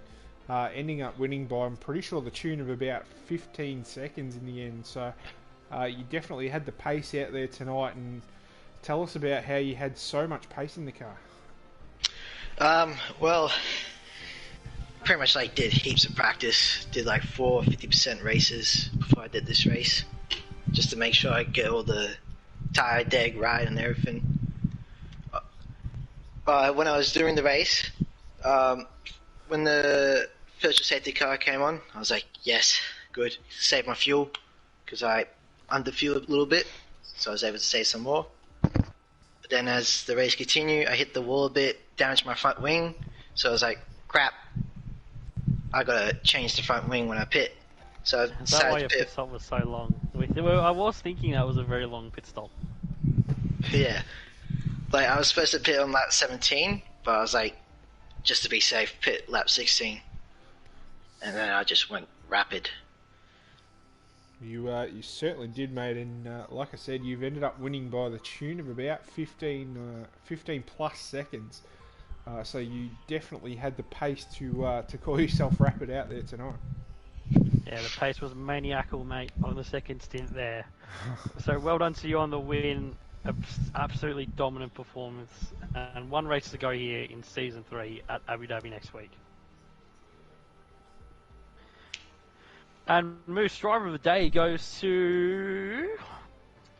ending up winning by, I'm pretty sure, the tune of about 15 seconds in the end. So you definitely had the pace out there tonight. And tell us about how you had so much pace in the car. Well, pretty much like did heaps of practice. Did like 4 50% races before I did this race, just to make sure I get all the tire deg right and everything. When I was doing the race, when the virtual safety car came on, I was like, yes, good, save my fuel, because I underfueled a little bit, so I was able to save some more. But then as the race continued, I hit the wall a bit, damaged my front wing, so I was like, crap, I gotta change the front wing when I pit. So I Is that why decided your to pit stop was so long? I was thinking that was a very long pit stop. Yeah. Like, I was supposed to pit on lap 17, but I was like, just to be safe, pit lap 16. And then I just went rapid. You certainly did, mate. And like I said, you've ended up winning by the tune of about 15 plus seconds. So you definitely had the pace to call yourself rapid out there tonight. Yeah, the pace was maniacal, mate, on the second stint there. So well done to you on the win. Absolutely dominant performance. And 1 race to go here in Season 3 at Abu Dhabi next week. And Moose, driver of the day goes to...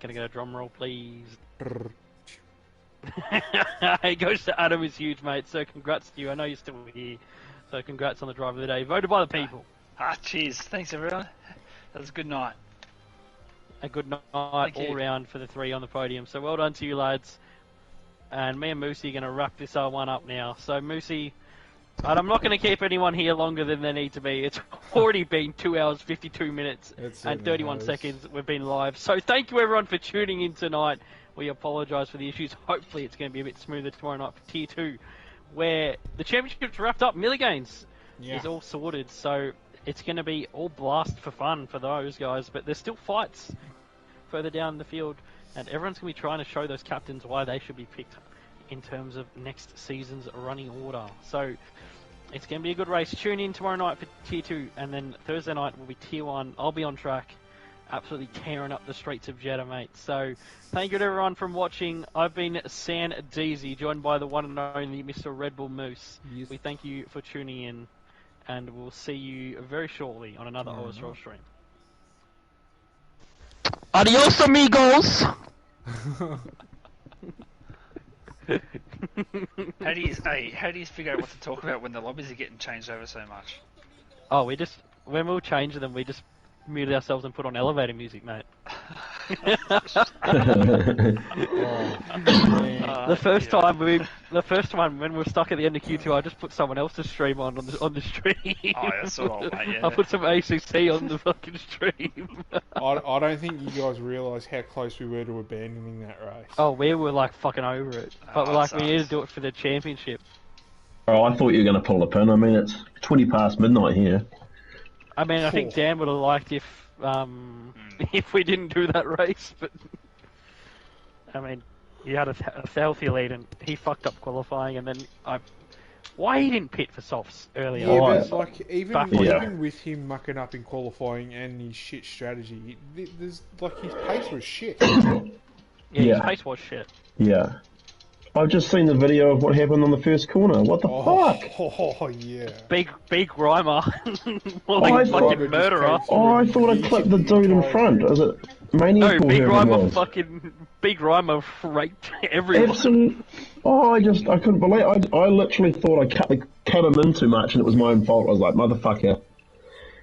Can I get a drum roll, please? It goes to Adam. Is huge, mate. So congrats to you. I know you're still here. So congrats on the driver of the day. Voted by the people. Cheers. Thanks, everyone. That was a good night. A good night all round for the 3 on the podium. So well done to you, lads. And me and Moosey are going to wrap this one up now. So Moosey, and I'm not going to keep anyone here longer than they need to be. It's already been 2 hours, 52 minutes and 31 seconds we've been live. So thank you everyone for tuning in tonight. We apologise for the issues. Hopefully it's going to be a bit smoother tomorrow night for Tier 2, where the championship's wrapped up. Milligains is all sorted. So it's going to be all blast for fun for those guys. But there's still fights further down the field. And everyone's going to be trying to show those captains why they should be picked in terms of next season's running order. So it's going to be a good race. Tune in tomorrow night for Tier 2, and then Thursday night will be Tier 1. I'll be on track, absolutely tearing up the streets of Jeddah, mate. So thank you to everyone from watching. I've been San Deezy, joined by the one and only Mr. Red Bull Moose. Yes. We thank you for tuning in, and we'll see you very shortly on another OSRL stream. Adios, amigos! How do you figure out what to talk about when the lobbies are getting changed over so much? Oh, when we'll change them, we just mute ourselves and put on elevator music, mate. The first time when we were stuck at the end of Q2, I just put someone else's stream on the stream. Oh, that's all right, mate, yeah. I put some ACC on the fucking stream. I don't think you guys realise how close we were to abandoning that race. Oh, we were like fucking over it, but we need to do it for the championship. Oh, I thought you were going to pull a pin. I mean, it's 20 past midnight here. I mean, I think Dan would have liked if we didn't do that race, but I mean, he had a healthy lead and he fucked up qualifying, and then why he didn't pit for softs earlier? Yeah, but like even with him mucking up in qualifying and his shit strategy, there's like his pace was shit. His pace was shit. Yeah. I've just seen the video of what happened on the first corner. What the fuck? Oh, yeah. Big Reimer. Like fucking murderer. Oh, I thought I clipped the dude in front. Is it Maniac? No, Big Reimer raped everyone. Absolutely. Oh, I couldn't believe it. I literally thought I cut him in too much and it was my own fault. I was like, motherfucker.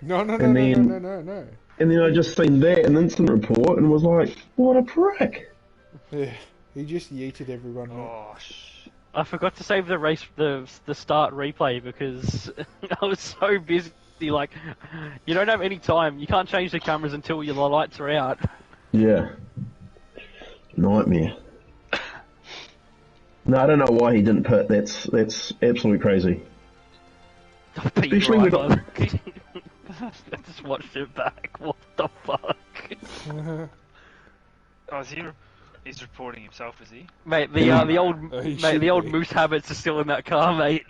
No. And then I just seen that in the incident report and was like, what a prick. Yeah. He just yeeted everyone. Mate. Oh, I forgot to save the race, the start replay because I was so busy. Like, you don't have any time. You can't change the cameras until your lights are out. Yeah. Nightmare. No, I don't know why he didn't put. That's absolutely crazy. Especially with. I just watched it back. What the fuck? Oh, is he? He's reporting himself, is he? Mate, the old He mate, should the old be. moose habits are still in that car, mate.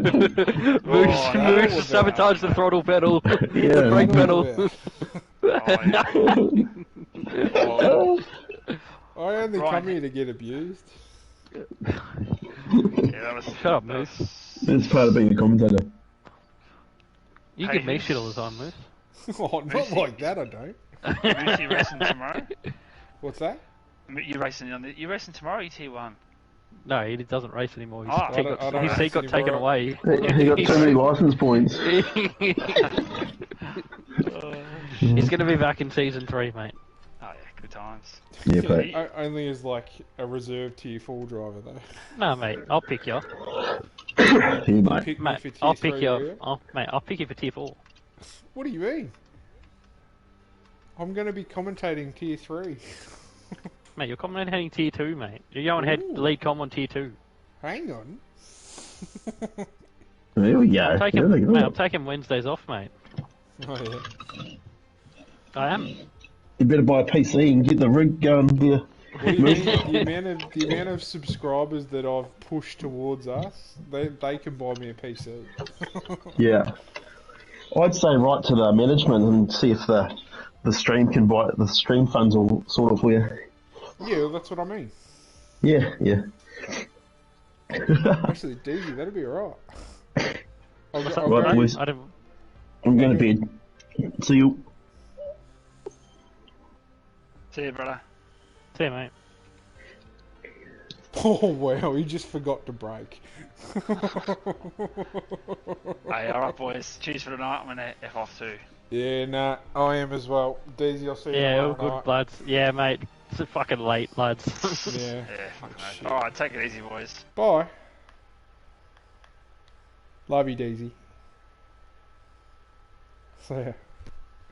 Moose sabotage the throttle pedal, hit the brake pedal. I only come here to get abused. Yeah, that was. Shut up, Moose. It's part of being a commentator. You Hey, give me Moose. shit all the time, Moose. Oh, not like that, I don't. Moose, you racing tomorrow? What's that? You racing tomorrow? You T1? No, he doesn't race anymore. His Oh. seat I don't his seat race got taken anymore. away. He got too many license points. He's going to be back in season 3, mate. Oh yeah, good times. Yeah, but Only as like a reserve tier 4 driver though. No, mate, I'll pick you. here, mate. Pick me Mate, for tier I'll 3, pick will you. ya? I'll pick you for tier 4. What do you mean? I'm going to be commentating tier 3. Mate, you're commentating tier 2, mate. You're going head Ooh. lead com on tier 2. Hang on. There we go. I'm There we go. mate, I'm taking Wednesdays off, mate. Oh yeah. I am. You better buy a PC and get the rig going here. What do you mean? The amount of subscribers that I've pushed towards us, they can buy me a PC. Yeah. I'd say write to the management and see if the stream can buy the stream funds will sort of where. Yeah, that's what I mean. Yeah, yeah. Actually, DZ, that'd be alright. I'll What's go- up, I'll Right, go- boys. I don't. I'm going to bed. See you. See you, brother. See you, mate. Oh wow, he just forgot to break. Hey, alright, boys. Cheers for tonight. I'm gonna F off too. Yeah, nah, I am as well. DZ, I'll see you Yeah, all tomorrow good, night. lads. Yeah, mate. It's fucking late, lads. Yeah. Yeah, fucking Shit. right. Alright, take it easy, boys. Bye. Love you, Daisy. See ya.